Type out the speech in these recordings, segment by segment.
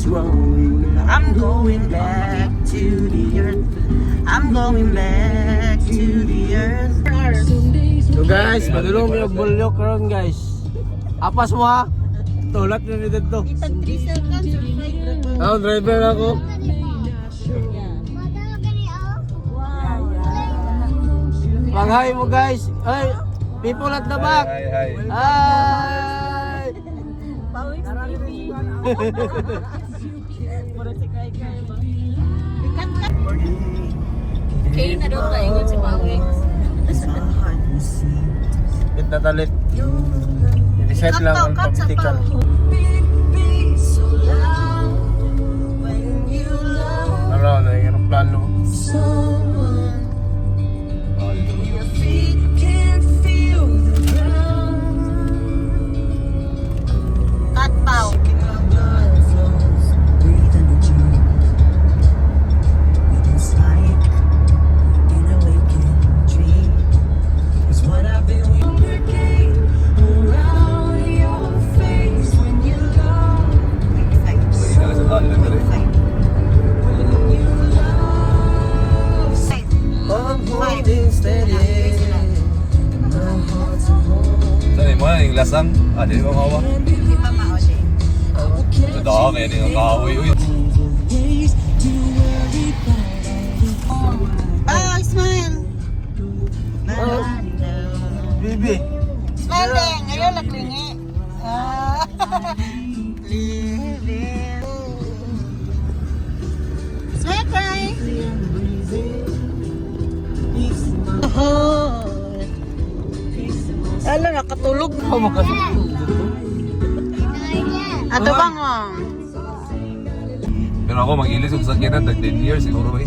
I'm going back to the earth. I'm going back to the earth. So guys, madulong yung bulyok karon guys. Apas mo ha? Tulat na nito to. Ako, driver ako. Pang-hi mo guys. Ay, people at the back. Hi. Hi. Kaya na daw tayo ingon si Pawik. Kita talit. Reset lang ang pagtikan. Ano, yung plano. Katpaw. Saan mo na yung lasang? Di ba kawa? Di ba maosi? Ito daw, kaya yung kahoy. Oh, smile. Bibi. Smile ding. Ngayon naglingi. Living. Smile, cry. Ala, nakatulog na. Oh, makasutulog dito. Ato bang mo? Pero ako mag-ilis yung sakyanan, 10 years siguro eh.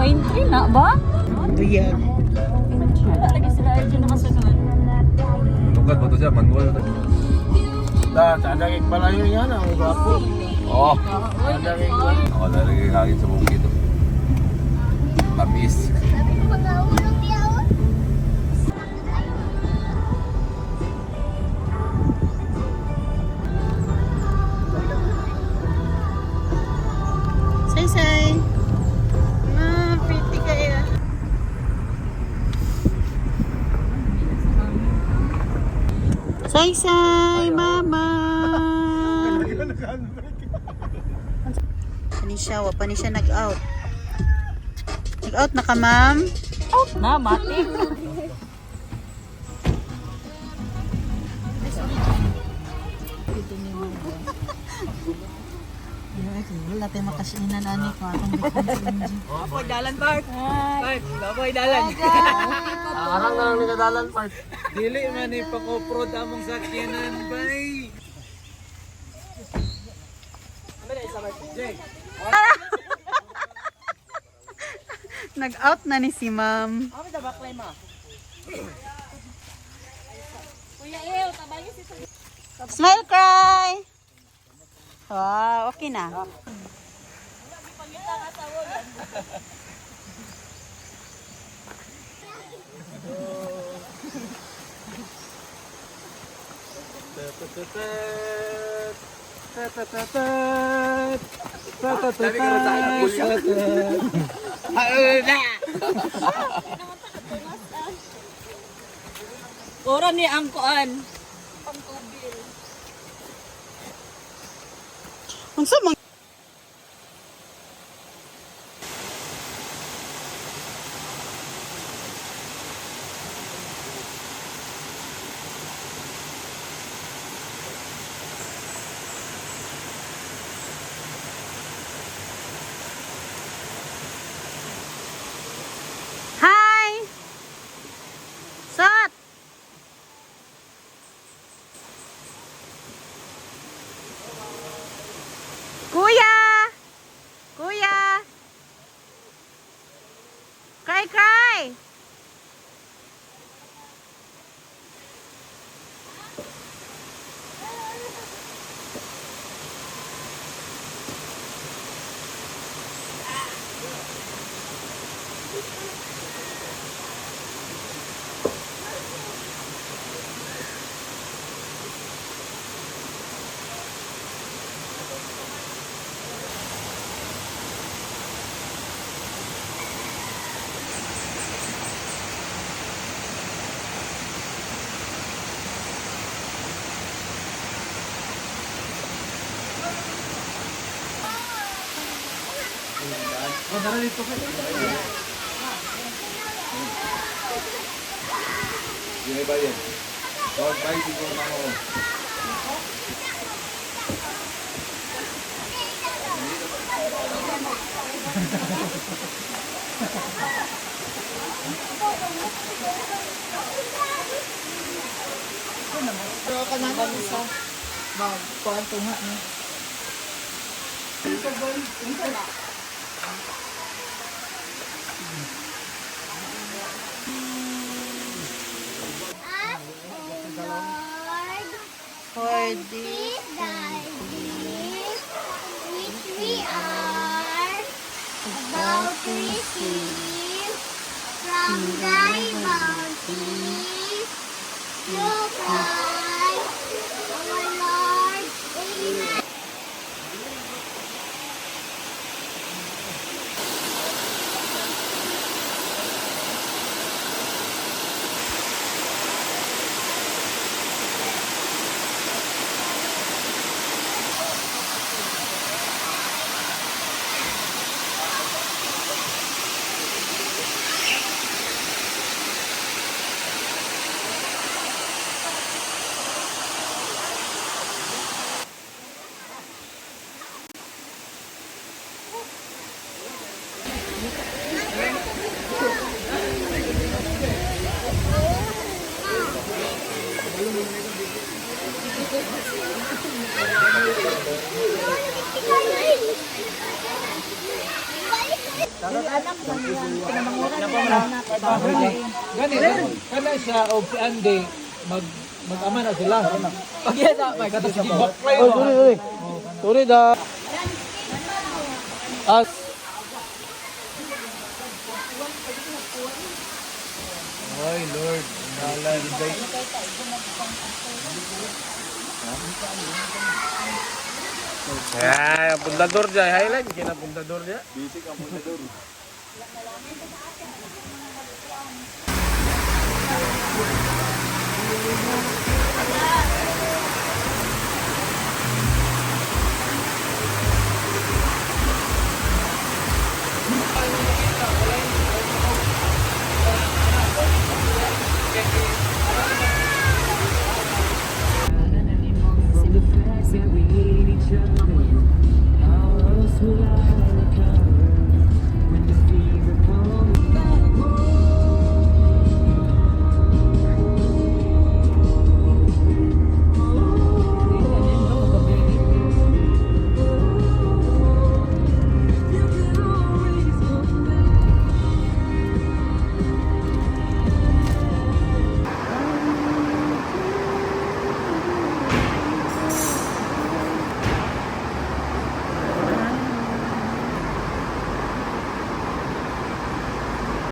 Pine tree na ba? Duyan. Wala lagi sila dyan nakasunod. Lukat ba ito siya? Manual na. Tadagig pala yun yan. Ang gwapo. Oo. Tadagig ko. Ako lalagay kagin sa bukid ito. Tamis. Say. Pretty kayo. Say, mama. Pa ni siya nag-out. Nag-out na ka, ma'am? Na, matik. Wala tayo makasinan na ni ko atong bikin. Apoy dalan park. Apoy dalan. Arang na lang ni Kadalan Park. Dili man ni pakoprod among sakyanan bay. Nag-out na ni si ma'am. Kuya Ew, tabangi si Smile, cry. Wow, okay na. Ora ni ang kuan. Unsa man Hi. Sat. Kuya. Cry. Yun ba yan? Huwag ba yung siguro na ako? For This thy gift, which we are about to receive from thy bounty, through Christ our Lord. Amen. Kana siya o si Andy mag-ama na sila. Pag yan na, may kata sige baklay. Oh, sorry. Sorry da. As Ay Lord, nalan day. ya, pundador dia, highlight kina pundador dia. Busy ka muna doon. How else would I come?